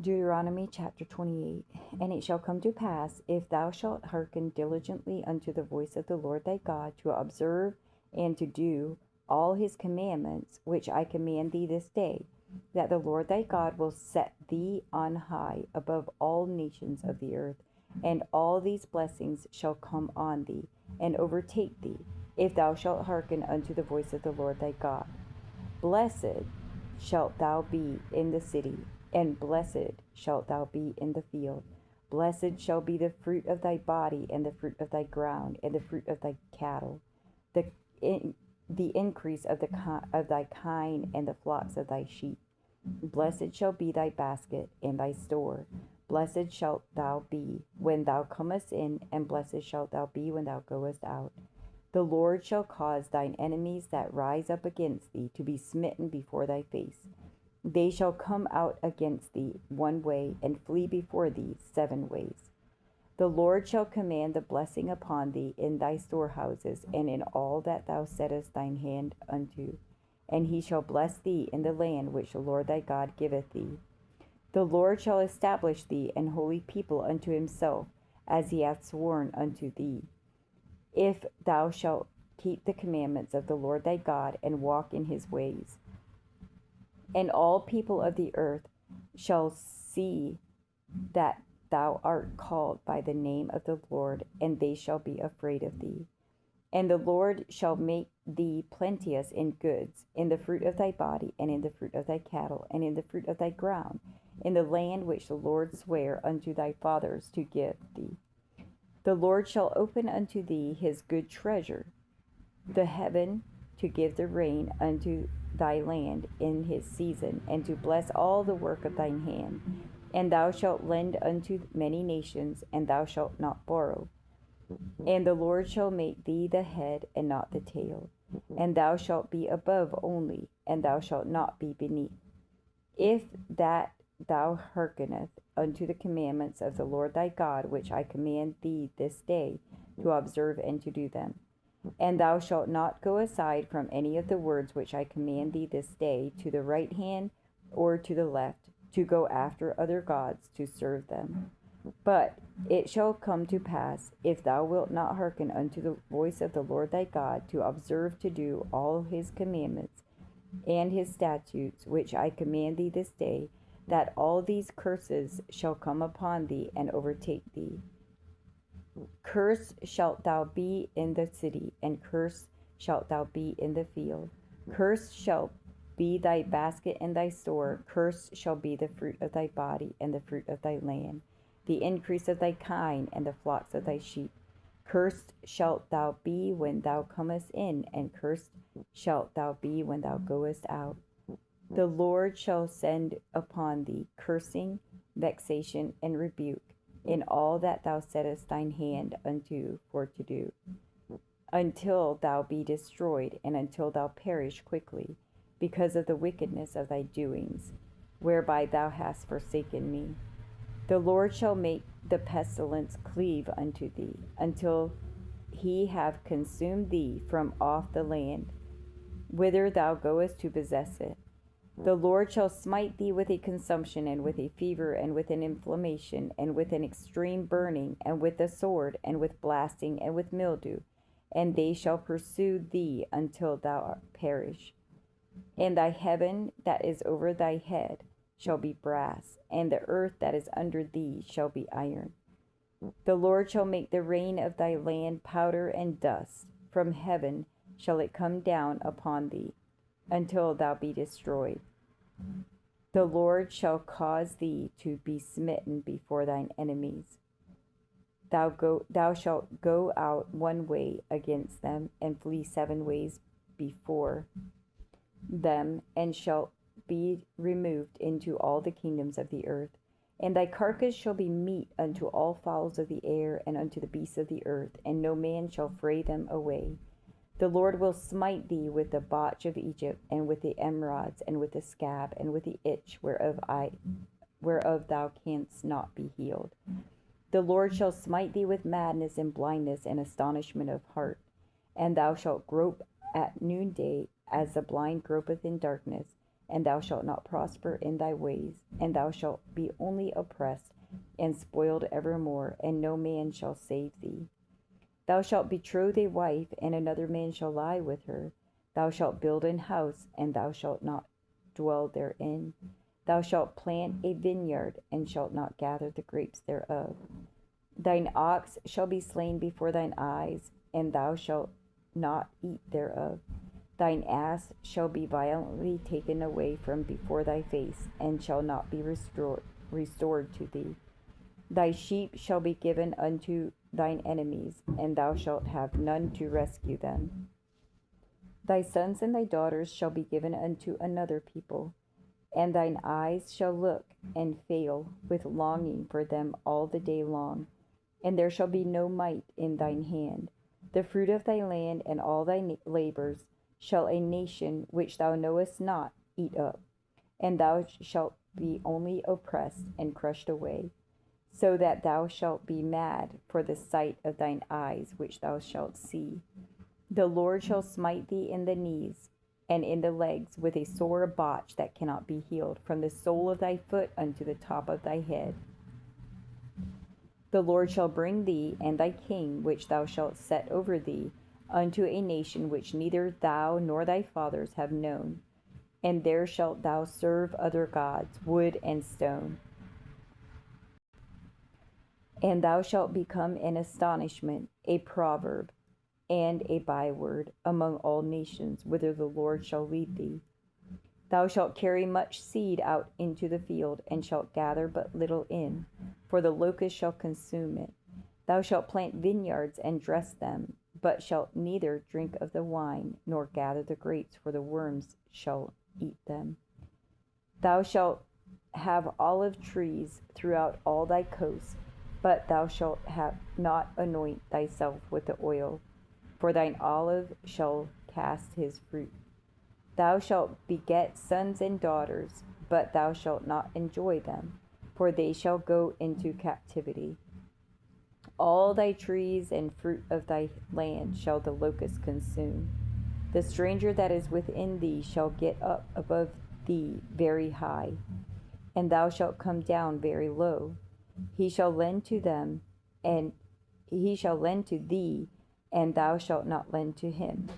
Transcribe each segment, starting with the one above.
Deuteronomy chapter 28. And it shall come to pass, if thou shalt hearken diligently unto the voice of the Lord thy God, to observe and to do all his commandments, which I command thee this day, that the Lord thy God will set thee on high above all nations of the earth, and all these blessings shall come on thee, and overtake thee, if thou shalt hearken unto the voice of the Lord thy God. Blessed shalt thou be in the city, and blessed shalt thou be in the field. Blessed shall be the fruit of thy body, and the fruit of thy ground, and the fruit of thy cattle, the increase of thy kine, and the flocks of thy sheep. Blessed shall be thy basket and thy store. Blessed shalt thou be when thou comest in, and blessed shalt thou be when thou goest out. The Lord shall cause thine enemies that rise up against thee to be smitten before thy face. They shall come out against thee one way, and flee before thee 7 ways. The Lord shall command the blessing upon thee in thy storehouses, and in all that thou settest thine hand unto. And he shall bless thee in the land which the Lord thy God giveth thee. The Lord shall establish thee an holy people unto himself, as he hath sworn unto thee. If thou shalt keep the commandments of the Lord thy God, and walk in his ways. And all people of the earth shall see that thou art called by the name of the Lord, and they shall be afraid of thee. And the Lord shall make thee plenteous in goods, in the fruit of thy body, and in the fruit of thy cattle, and in the fruit of thy ground, in the land which the Lord sware unto thy fathers to give thee. The Lord shall open unto thee his good treasure, the heaven, to give the rain unto thy land in his season, and to bless all the work of thine hand. And thou shalt lend unto many nations, and thou shalt not borrow. And the Lord shall make thee the head and not the tail. And thou shalt be above only, and thou shalt not be beneath. If that thou hearkeneth unto the commandments of the Lord thy God, which I command thee this day, to observe and to do them. And thou shalt not go aside from any of the words which I command thee this day, to the right hand or to the left, to go after other gods to serve them. But it shall come to pass, if thou wilt not hearken unto the voice of the Lord thy God, to observe to do all his commandments and his statutes, which I command thee this day, that all these curses shall come upon thee and overtake thee. Cursed shalt thou be in the city, and cursed shalt thou be in the field. Cursed shall be thy basket and thy store. Cursed shall be the fruit of thy body, and the fruit of thy land, the increase of thy kine, and the flocks of thy sheep. Cursed shalt thou be when thou comest in, and cursed shalt thou be when thou goest out. The Lord shall send upon thee cursing, vexation, and rebuke, in all that thou settest thine hand unto for to do, until thou be destroyed, and until thou perish quickly, because of the wickedness of thy doings, whereby thou hast forsaken me. The Lord shall make the pestilence cleave unto thee, until he have consumed thee from off the land, whither thou goest to possess it. The Lord shall smite thee with a consumption, and with a fever, and with an inflammation, and with an extreme burning, and with the sword, and with blasting, and with mildew, and they shall pursue thee until thou perish. And thy heaven that is over thy head shall be brass, and the earth that is under thee shall be iron. The Lord shall make the rain of thy land powder and dust. From heaven shall it come down upon thee, until thou be destroyed. The Lord shall cause thee to be smitten before thine enemies. Thou shalt go out one way against them, and flee 7 ways before them, and shalt be removed into all the kingdoms of the earth. And thy carcass shall be meat unto all fowls of the air, and unto the beasts of the earth, and no man shall fray them away. The Lord will smite thee with the botch of Egypt, and with the emerods, and with the scab, and with the itch whereof thou canst not be healed. The Lord shall smite thee with madness, and blindness, and astonishment of heart. And thou shalt grope at noonday, as the blind gropeth in darkness, and thou shalt not prosper in thy ways, and thou shalt be only oppressed and spoiled evermore, and no man shall save thee. Thou shalt betroth a wife, and another man shall lie with her. Thou shalt build an house, and thou shalt not dwell therein. Thou shalt plant a vineyard, and shalt not gather the grapes thereof. Thine ox shall be slain before thine eyes, and thou shalt not eat thereof. Thine ass shall be violently taken away from before thy face, and shall not be restored to thee. Thy sheep shall be given unto thine enemies, and thou shalt have none to rescue them. Thy sons and thy daughters shall be given unto another people, and thine eyes shall look and fail with longing for them all the day long, and there shall be no might in thine hand. The fruit of thy land and all thy labors shall a nation which thou knowest not eat up, and thou shalt be only oppressed and crushed away, so that thou shalt be mad for the sight of thine eyes which thou shalt see. The Lord shall smite thee in the knees and in the legs with a sore botch that cannot be healed, from the sole of thy foot unto the top of thy head. The Lord shall bring thee and thy king, which thou shalt set over thee, unto a nation which neither thou nor thy fathers have known, and there shalt thou serve other gods, wood and stone. And thou shalt become an astonishment, a proverb, and a byword among all nations, whither the Lord shall lead thee. Thou shalt carry much seed out into the field, and shalt gather but little in, for the locust shall consume it. Thou shalt plant vineyards and dress them, but shalt neither drink of the wine, nor gather the grapes, for the worms shall eat them. Thou shalt have olive trees throughout all thy coasts, but thou shalt not anoint thyself with the oil, for thine olive shall cast his fruit. Thou shalt beget sons and daughters, but thou shalt not enjoy them, for they shall go into captivity. All thy trees and fruit of thy land shall the locust consume. The stranger that is within thee shall get up above thee very high, and thou shalt come down very low. He shall lend to them, and he shall lend to thee, and thou shalt not lend to him.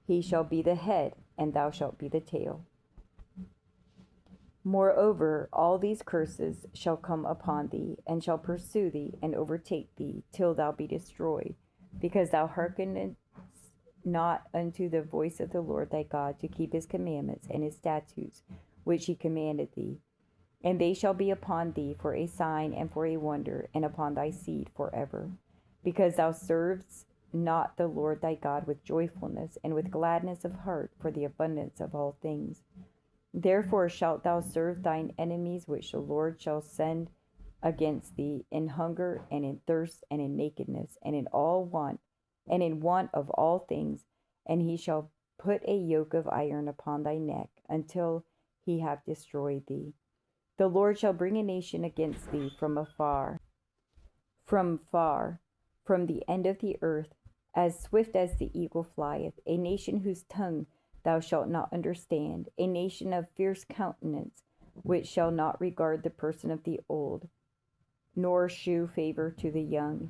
He shall be the head, and thou shalt be the tail. Moreover, all these curses shall come upon thee, and shall pursue thee, and overtake thee, till thou be destroyed, because thou hearkenest not unto the voice of the Lord thy God, to keep his commandments and his statutes, which he commanded thee. And they shall be upon thee for a sign and for a wonder, and upon thy seed forever, because thou servest not the Lord thy God with joyfulness and with gladness of heart, for the abundance of all things. Therefore shalt thou serve thine enemies, which the Lord shall send against thee, in hunger and in thirst and in nakedness and in all want, and in want of all things. And he shall put a yoke of iron upon thy neck, until he have destroyed thee. The Lord shall bring a nation against thee from far, from the end of the earth, as swift as the eagle flieth, a nation whose tongue thou shalt not understand, a nation of fierce countenance, which shall not regard the person of the old, nor shew favor to the young.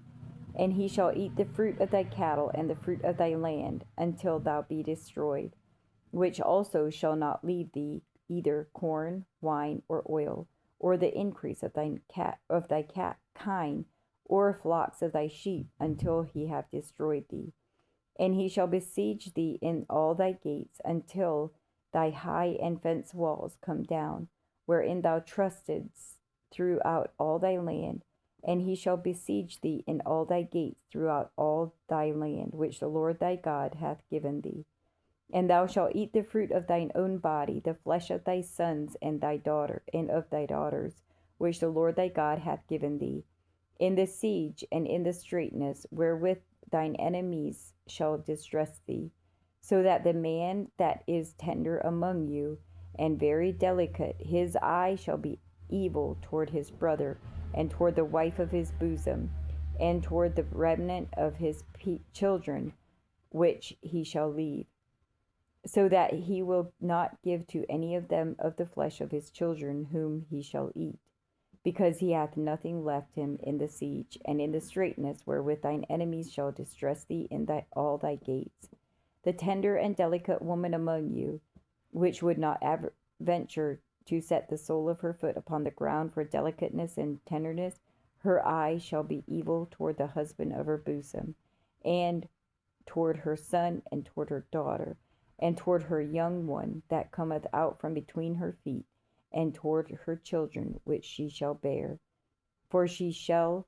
And he shall eat the fruit of thy cattle and the fruit of thy land, until thou be destroyed, which also shall not leave thee either corn, wine, or oil, or the increase of thy kine, or flocks of thy sheep, until he have destroyed thee. And he shall besiege thee in all thy gates, until thy high and fenced walls come down, wherein thou trustedst throughout all thy land. And he shall besiege thee in all thy gates throughout all thy land, which the Lord thy God hath given thee. And thou shalt eat the fruit of thine own body, the flesh of thy sons and thy daughter, and of thy daughters, which the Lord thy God hath given thee, in the siege and in the straitness wherewith thine enemies shall distress thee, so that the man that is tender among you and very delicate, his eye shall be evil toward his brother, and toward the wife of his bosom, and toward the remnant of his children, which he shall leave. so that he will not give to any of them of the flesh of his children whom he shall eat, because he hath nothing left him in the siege, and in the straitness wherewith thine enemies shall distress thee in all thy gates. The tender and delicate woman among you, which would not venture to set the sole of her foot upon the ground for delicateness and tenderness, her eye shall be evil toward the husband of her bosom, and toward her son, and toward her daughter, and toward her young one that cometh out from between her feet, and toward her children which she shall bear. For she shall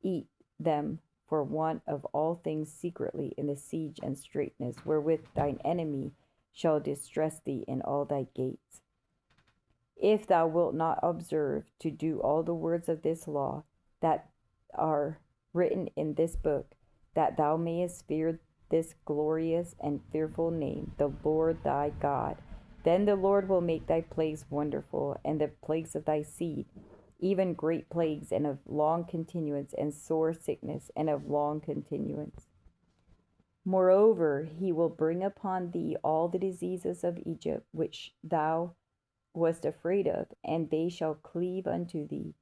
eat them for want of all things secretly in the siege and straitness wherewith thine enemy shall distress thee in all thy gates. If thou wilt not observe to do all the words of this law that are written in this book, that thou mayest fear this glorious and fearful name, the Lord thy God, then the Lord will make thy plagues wonderful, and the plagues of thy seed, even great plagues, and of long continuance, and sore sickness, and of long continuance. Moreover, he will bring upon thee all the diseases of Egypt, which thou wast afraid of, and they shall cleave unto thee.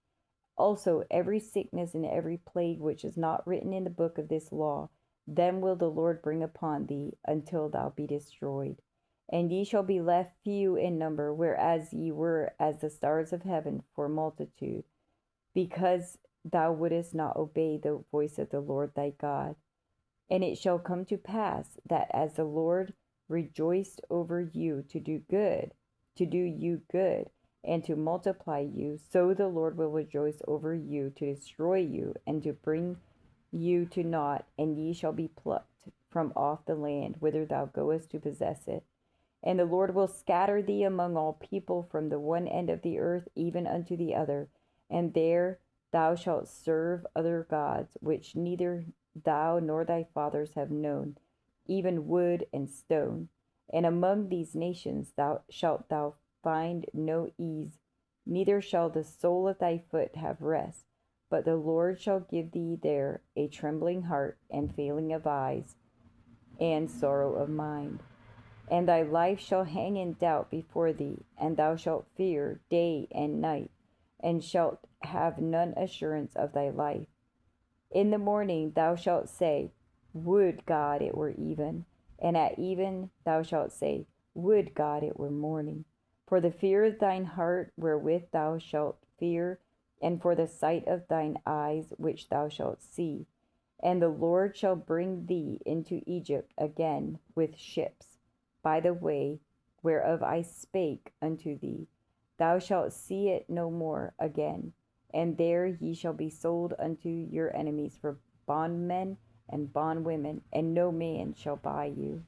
Also every sickness and every plague which is not written in the book of this law, them will the Lord bring upon thee, until thou be destroyed. And ye shall be left few in number, whereas ye were as the stars of heaven for multitude, because thou wouldest not obey the voice of the Lord thy God. And it shall come to pass, that as the Lord rejoiced over you to do you good, and to multiply you, so the Lord will rejoice over you to destroy you, and to bring you to naught, and ye shall be plucked from off the land whither thou goest to possess it. And the Lord will scatter thee among all people from the one end of the earth even unto the other, and there thou shalt serve other gods, which neither thou nor thy fathers have known, even wood and stone. And among these nations shalt thou find no ease, neither shall the sole of thy foot have rest. But the Lord shall give thee there a trembling heart, and failing of eyes, and sorrow of mind. And thy life shall hang in doubt before thee, and thou shalt fear day and night, and shalt have none assurance of thy life. In the morning thou shalt say, Would God it were even. And at even thou shalt say, Would God it were morning. For the fear of thine heart wherewith thou shalt fear, and for the sight of thine eyes which thou shalt see. And the Lord shall bring thee into Egypt again with ships, by the way whereof I spake unto thee. Thou shalt see it no more again. And there ye shall be sold unto your enemies for bondmen and bondwomen, and no man shall buy you.